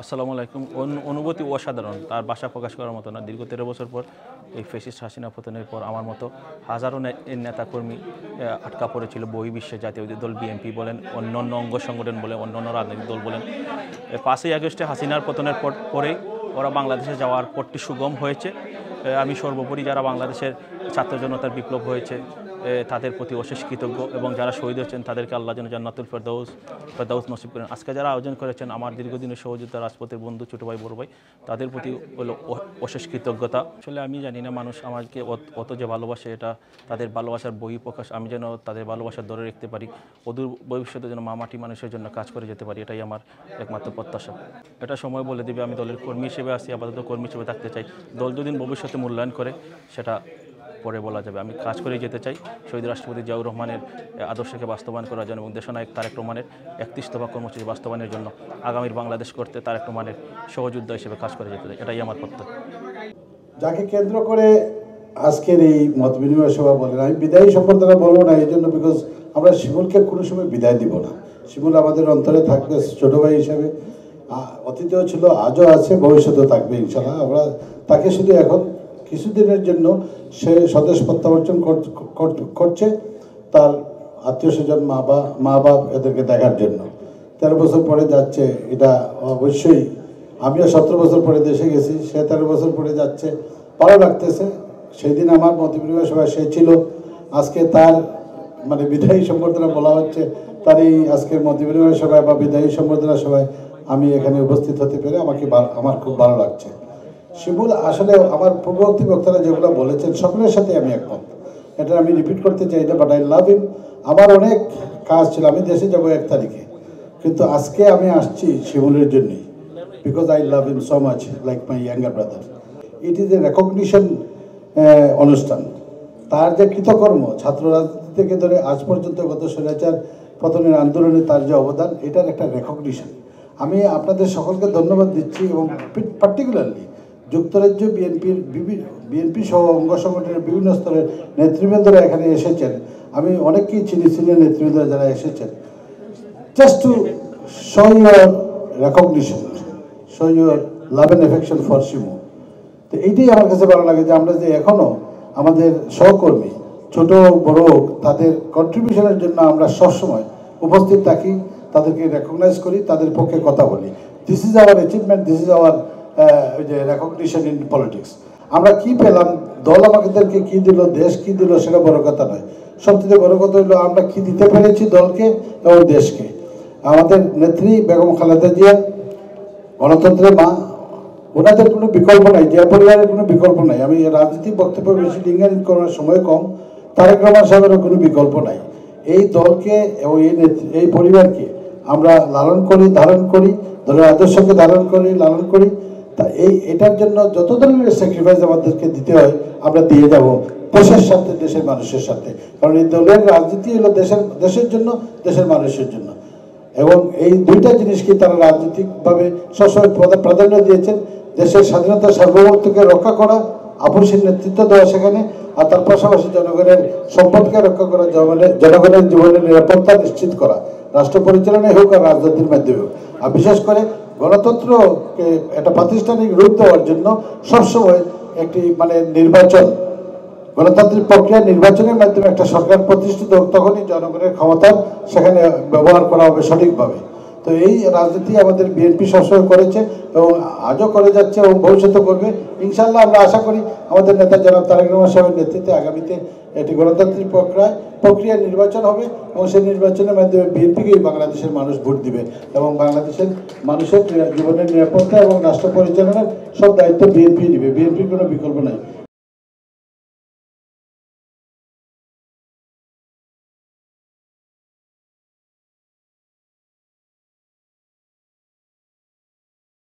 আসসালামু আলাইকুম। অনুভূতি অসাধারণ, তার ভাষা প্রকাশ করার মতো না। দীর্ঘ 13 বছর পর এই ফ্যাসিস্ট হাসিনা পতনের পর আমার মতো হাজারো নেতাকর্মী আটকা পড়েছিল বহির্বিশ্বে। জাতীয় দল বিএনপি বলেন, অন্যান্য অঙ্গ সংগঠন বলেন, অন্যান্য রাজনৈতিক দল বলেন। 5ই আগস্টে হাসিনার পতনের পরেই ওরা বাংলাদেশে যাওয়ার পথটি সুগম হয়েছে। আমি সর্বোপরি যারা বাংলাদেশের ছাত্র জনতার বিপ্লব হয়েছে তাদের প্রতি অশেষ কৃতজ্ঞ, এবং যারা শহীদ হয়েছেন তাদেরকে আল্লাহ যেন জান্নাতুল ফেরদাউস নসিব করেন। আজকে যারা আয়োজন করেছেন আমার দীর্ঘদিনের সহযোগিতা, রাজপথের বন্ধু, ছোটো ভাই, বড় ভাই, তাদের প্রতি হলো অশেষ কৃতজ্ঞতা। আসলে আমি জানি না মানুষ আমাকে অত যে ভালোবাসে, এটা তাদের ভালোবাসার বহিঃপ্রকাশ। আমি যেন তাদের ভালোবাসা ধরে রাখতে পারি, অদূর ভবিষ্যতে যেন মাটি মানুষের জন্য কাজ করে যেতে পারি, এটাই আমার একমাত্র প্রত্যাশা। এটা সময় বলে দেবে। আমি দলের কর্মী হিসেবে আছি, আপাতত কর্মী হিসেবে থাকতে চাই। দল যদি ভবিষ্যতে মূল্যায়ন করে সেটা পরে বলা যাবে। আমি কাজ করে যেতে চাই শহীদ রাষ্ট্রপতি জিয়াউর রহমানের আদর্শকে বাস্তবায়ন করার জন্য, এবং দেশনায়ক তারেক রহমানের 31 দফা কর্মসূচি বাস্তবায়নের জন্য আগামীর বাংলাদেশ করতে তারেক রহমানের সহযোদ্ধা হিসেবে কাজ করে যেতে চাই। এটাই আমার প্রত্যয়। যাকে কেন্দ্র করে আজকের এই মত বিনিময় সভা বলেন, আমি বিদায়ী সম্বর্ধনা বলবো না এই জন্য, বিকজ আমরা শিমুলকে কোনো সময় বিদায় দিব না। শিমুল আমাদের অন্তরে থাকবে ছোটো ভাই হিসাবে, অতীতেও ছিল, আজও আছে, ভবিষ্যতেও থাকবে ইনশাল্লাহ। আমরা তাকে শুধু এখন কিছুদিনের জন্য সে স্বদেশ প্রত্যাবর্তন করছে তার আত্মীয় স্বজন, মা বাপ এদেরকে দেখার জন্য। 13 বছর পরে যাচ্ছে, এটা অবশ্যই। আমিও 17 বছর পরে দেশে গেছি, সে 13 বছর পরে যাচ্ছে, ভালো লাগতেছে। সেই দিন আমার মত বিনিময় সভায় সে ছিল, আজকে তার মানে বিদায়ী সম্বর্ধনা বলা হচ্ছে। তার এই আজকের মত বিনিময় সভায় বা বিদায়ী সম্বর্ধনা সভায় আমি এখানে উপস্থিত হতে পেরে আমার খুব ভালো লাগছে। শিমুল আসলে আমার পূর্ববর্তী বক্তারা যেগুলো বলেছেন সকলের সাথে আমি একমত, এটা আমি রিপিট করতে চাই না, বাট আই লাভ হিম। আমার অনেক কাজ ছিল, আমি দেশে যাবো 1 তারিখে, কিন্তু আজকে আমি আসছি শিমুলের জন্যই, because I love him so much, like my younger brother. It is a recognition অনুষ্ঠান। তার যে কৃতকর্ম ছাত্র রাজনীতি থেকে ধরে আজ পর্যন্ত গত স্বৈরাচার পতনের আন্দোলনে তার যে অবদান, এটার একটা রেকগনিশন। আমি আপনাদের সকলকে ধন্যবাদ দিচ্ছি, এবং পার্টিকুলারলি যুক্তরাজ্য বিএনপি সহ অঙ্গ সংগঠনের বিভিন্ন স্তরের নেতৃবৃন্দরা এখানে এসেছেন। আমি অনেককেই চিনি, সিনিয়র নেতৃবৃন্দরা যারা এসেছেন, just to show your recognition, show your love and affection for Shimu. তো এইটাই আমার কাছে ভালো লাগে যে আমরা যে এখনও আমাদের সহকর্মী ছোট বড় তাদের কন্ট্রিবিউশনের জন্য আমরা সবসময় উপস্থিত থাকি, তাদেরকে রেকগনাইজ করি, তাদের পক্ষে কথা বলি। This is our achievement, this is our যে রেকগনিশন ইন পলিটিক্স। আমরা কি পেলাম, দল আমাদেরকে কী দিল, দেশ কী দিল, সেটা বড় কথা নয়। সবচেয়ে বড় কথা হলো আমরা কি দিতে পেরেছি দলকে এবং দেশকে। আমাদের নেত্রী বেগম খালেদা জিয়া গণতন্ত্রের মা, ওনাদের কোনো বিকল্প নাই, জিয়া পরিবারের কোনো বিকল্প নাই। আমি রাজনৈতিক বক্তব্য বেশি লিঙ্গায়িত করার সময় কম, তারেক রহমান সাহেবেরও কোনো বিকল্প নাই। এই দলকে এবং এই পরিবারকে আমরা লালন করি, ধারণ করি, দলের আদর্শকে ধারণ করি, লালন করি। তা এটার জন্য যত ধরনের স্যাক্রিফাইস আমাদেরকে দিতে হয় আমরা দিয়ে যাব, দেশের সাথে, দেশের মানুষের সাথে। কারণ এই দলের রাজনীতি হলো দেশের জন্য, দেশের মানুষের জন্য। এবং এই দুইটা জিনিসকে তারা রাজনৈতিকভাবে সবসময় প্রাধান্য দিয়েছেন। দেশের স্বাধীনতা সার্বভৌমত্বকে রক্ষা করা, আপসীর নেতৃত্ব দেওয়া সেখানে, আর তার পাশাপাশি জনগণের সম্পদকে রক্ষা করা, জনগণের জীবনের নিরাপত্তা নিশ্চিত করা, রাষ্ট্র পরিচালনায় হোক আর রাজনীতির মাধ্যমে হোক। আর বিশেষ করে গণতন্ত্রকে একটা প্রাতিষ্ঠানিক রূপ দেওয়ার জন্য সবসময় একটি মানে নির্বাচন, গণতান্ত্রিক প্রক্রিয়া, নির্বাচনের মাধ্যমে একটা সরকার প্রতিষ্ঠিত হোক, তখনই জনগণের ক্ষমতা সেখানে ব্যবহার করা হবে সঠিকভাবে। তো এই রাজনীতি আমাদের বিএনপি সবসময় করেছে এবং আজও করে যাচ্ছে এবং ভবিষ্যতে করবে ইনশাল্লাহ। আমরা আশা করি আমাদের নেতা জনাব তারেক রহমান সাহেবের নেতৃত্বে আগামীতে একটি গণতান্ত্রিক প্রক্রিয়া নির্বাচন হবে, এবং সেই নির্বাচনের মাধ্যমে বিএনপিকেই বাংলাদেশের মানুষ ভোট দিবে, এবং বাংলাদেশের মানুষের জীবনের নিরাপত্তা এবং রাষ্ট্র পরিচালনার সব দায়িত্ব বিএনপি নেবে। বিএনপির কোনো বিকল্প নাই।